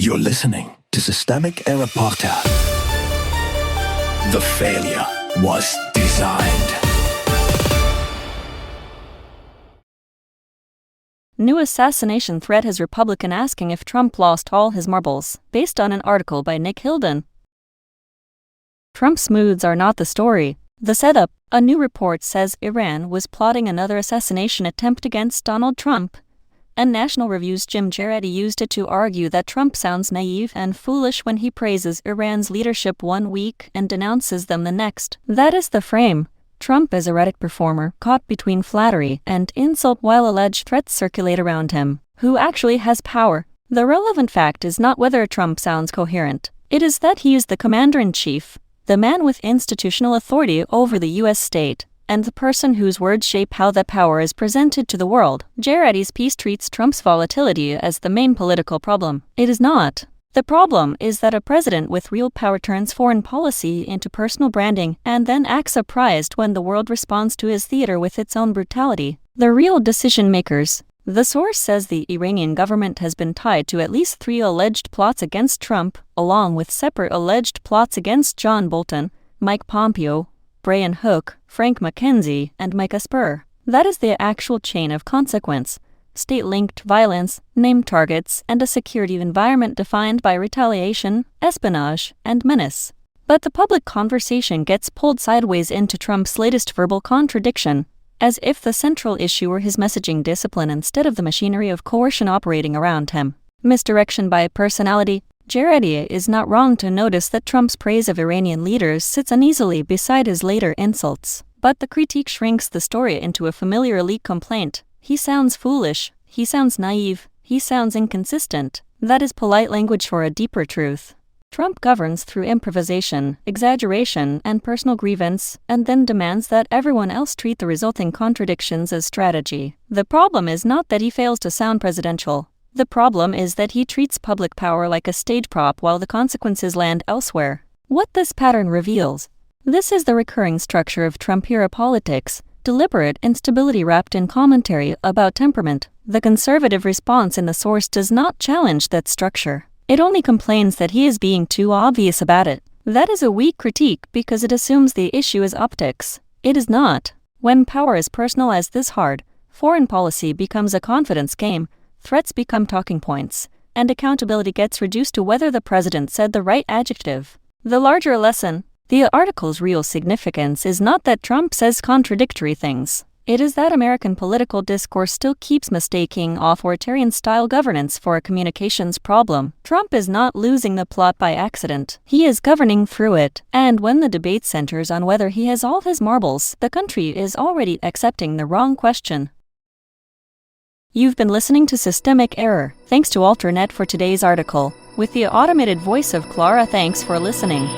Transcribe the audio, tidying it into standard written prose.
You're listening to Systemic Error Podcast. The failure was designed. New assassination threat has Republican asking if Trump lost all his marbles, based on an article by Nick Hilden. Trump's moods are not the story. The setup. A new report says Iran was plotting another assassination attempt against Donald Trump, and National Review's Jim Geraghty used it to argue that Trump sounds naive and foolish when he praises Iran's leadership one week and denounces them the next. That is the frame. Trump is erratic performer caught between flattery and insult while alleged threats circulate around him. Who actually has power? The relevant fact is not whether Trump sounds coherent. It is that he is the commander-in-chief, the man with institutional authority over the U.S. state, and the person whose words shape how that power is presented to the world. Geraghy's piece treats Trump's volatility as the main political problem. It is not. The problem is that a president with real power turns foreign policy into personal branding and then acts surprised when the world responds to his theater with its own brutality. The real decision makers. The source says the Iranian government has been tied to at least 3 alleged plots against Trump, along with separate alleged plots against John Bolton, Mike Pompeo, Brian Hook, Frank McKenzie, and Mike Esper. That is the actual chain of consequence. State-linked violence, named targets, and a security environment defined by retaliation, espionage, and menace. But the public conversation gets pulled sideways into Trump's latest verbal contradiction, as if the central issue were his messaging discipline instead of the machinery of coercion operating around him. Misdirection by personality. Geraghty is not wrong to notice that Trump's praise of Iranian leaders sits uneasily beside his later insults. But the critique shrinks the story into a familiar elite complaint. He sounds foolish, he sounds naive, he sounds inconsistent. That is polite language for a deeper truth. Trump governs through improvisation, exaggeration, and personal grievance, and then demands that everyone else treat the resulting contradictions as strategy. The problem is not that he fails to sound presidential. The problem is that he treats public power like a stage prop while the consequences land elsewhere. What this pattern reveals. This is the recurring structure of Trump-era politics, deliberate instability wrapped in commentary about temperament. The conservative response in the source does not challenge that structure. It only complains that he is being too obvious about it. That is a weak critique because it assumes the issue is optics. It is not. When power is personal as this hard, foreign policy becomes a confidence game. Threats become talking points, and accountability gets reduced to whether the president said the right adjective. The larger lesson, the article's real significance is not that Trump says contradictory things. It is that American political discourse still keeps mistaking authoritarian-style governance for a communications problem. Trump is not losing the plot by accident. He is governing through it, and when the debate centers on whether he has all his marbles, the country is already accepting the wrong question. You've been listening to Systemic Error. Thanks to Alternet for today's article. With the automated voice of Clara, thanks for listening.